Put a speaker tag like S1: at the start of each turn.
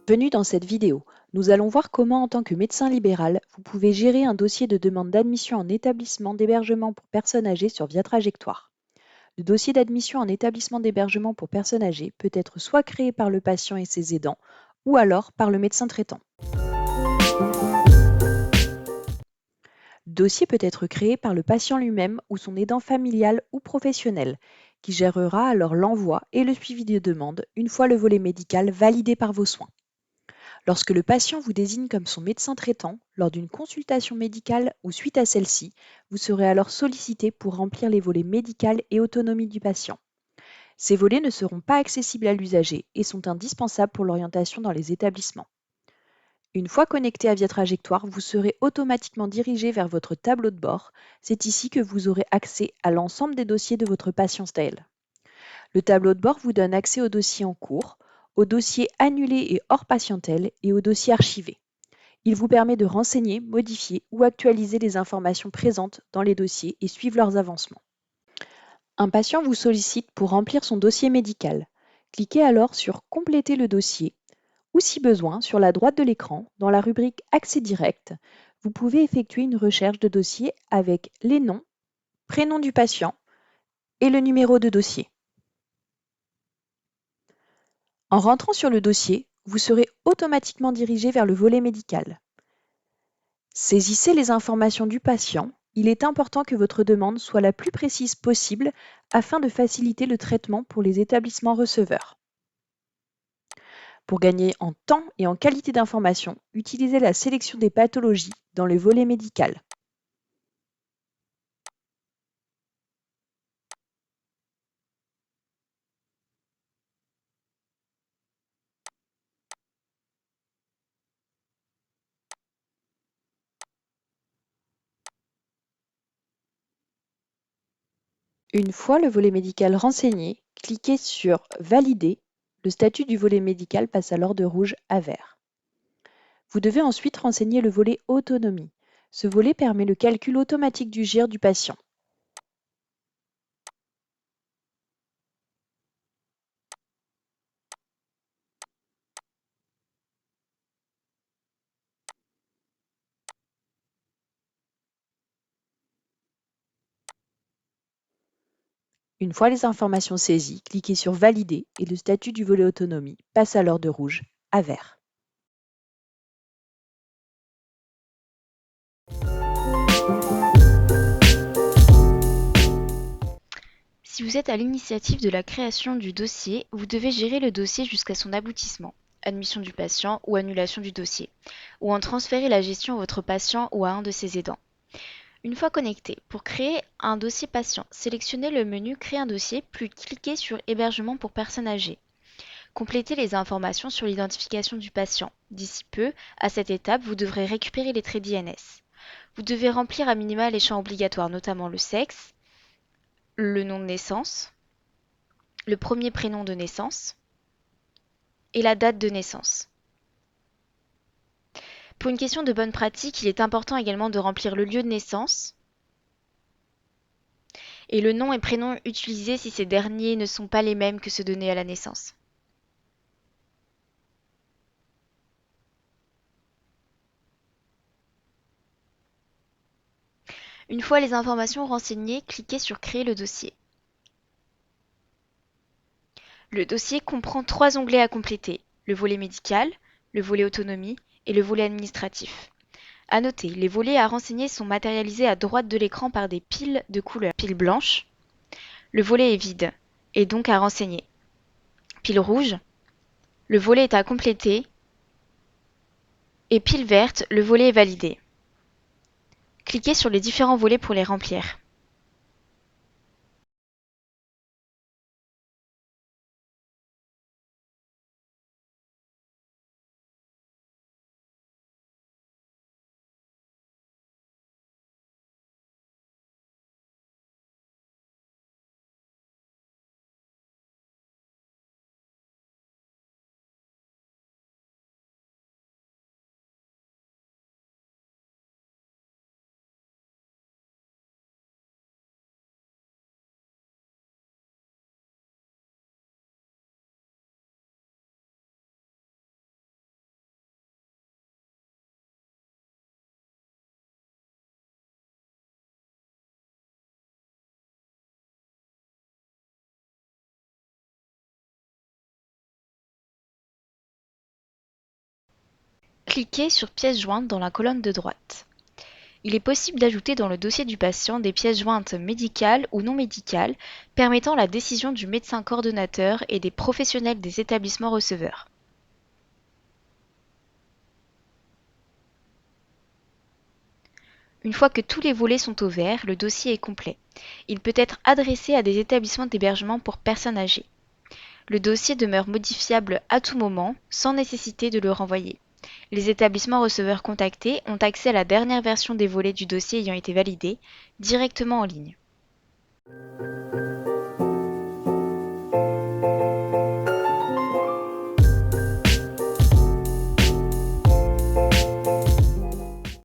S1: Bienvenue dans cette vidéo. Nous allons voir comment, en tant que médecin libéral, vous pouvez gérer un dossier de demande d'admission en établissement d'hébergement pour personnes âgées sur Via Trajectoire. Le dossier d'admission en établissement d'hébergement pour personnes âgées peut être soit créé par le patient et ses aidants, ou alors par le médecin traitant. Le dossier peut être créé par le patient lui-même ou son aidant familial ou professionnel, qui gérera alors l'envoi et le suivi des demandes une fois le volet médical validé par vos soins. Lorsque le patient vous désigne comme son médecin traitant, lors d'une consultation médicale ou suite à celle-ci, vous serez alors sollicité pour remplir les volets médical et autonomie du patient. Ces volets ne seront pas accessibles à l'usager et sont indispensables pour l'orientation dans les établissements. Une fois connecté à Via Trajectoire, vous serez automatiquement dirigé vers votre tableau de bord. C'est ici que vous aurez accès à l'ensemble des dossiers de votre patient style. Le tableau de bord vous donne accès aux dossiers en cours, aux dossiers annulés et hors patientèle et aux dossiers archivés. Il vous permet de renseigner, modifier ou actualiser les informations présentes dans les dossiers et suivre leurs avancements. Un patient vous sollicite pour remplir son dossier médical. Cliquez alors sur Compléter le dossier ou, si besoin, sur la droite de l'écran, dans la rubrique Accès direct, vous pouvez effectuer une recherche de dossier avec les noms, prénom du patient et le numéro de dossier. En rentrant sur le dossier, vous serez automatiquement dirigé vers le volet médical. Saisissez les informations du patient. Il est important que votre demande soit la plus précise possible afin de faciliter le traitement pour les établissements receveurs. Pour gagner en temps et en qualité d'information, utilisez la sélection des pathologies dans le volet médical. Une fois le volet médical renseigné, cliquez sur Valider. Le statut du volet médical passe alors de rouge à vert. Vous devez ensuite renseigner le volet Autonomie. Ce volet permet le calcul automatique du GIR du patient. Une fois les informations saisies, cliquez sur Valider et le statut du volet Autonomie passe alors de rouge à vert.
S2: Si vous êtes à l'initiative de la création du dossier, vous devez gérer le dossier jusqu'à son aboutissement, admission du patient ou annulation du dossier, ou en transférer la gestion à votre patient ou à un de ses aidants. Une fois connecté, pour créer un dossier patient, sélectionnez le menu Créer un dossier, puis cliquez sur Hébergement pour personnes âgées. Complétez les informations sur l'identification du patient. D'ici peu, à cette étape, vous devrez récupérer les traits d'INS. Vous devez remplir à minima les champs obligatoires, notamment le sexe, le nom de naissance, le premier prénom de naissance et la date de naissance. Pour une question de bonne pratique, il est important également de remplir le lieu de naissance et le nom et prénom utilisés si ces derniers ne sont pas les mêmes que ceux donnés à la naissance. Une fois les informations renseignées, cliquez sur Créer le dossier. Le dossier comprend 3 onglets à compléter, le volet médical, le volet autonomie et le volet administratif. À noter, les volets à renseigner sont matérialisés à droite de l'écran par des piles de couleur. Pile blanche, le volet est vide et donc à renseigner. Pile rouge, le volet est à compléter. Et pile verte, le volet est validé. Cliquez sur les différents volets pour les remplir. cliquez sur pièces jointes dans la colonne de droite. Il est possible d'ajouter dans le dossier du patient des pièces jointes médicales ou non médicales permettant la décision du médecin coordonnateur et des professionnels des établissements receveurs. Une fois que tous les volets sont au vert, le dossier est complet. Il peut être adressé à des établissements d'hébergement pour personnes âgées. Le dossier demeure modifiable à tout moment, sans nécessité de le renvoyer. Les établissements receveurs contactés ont accès à la dernière version des volets du dossier ayant été validé, directement en ligne.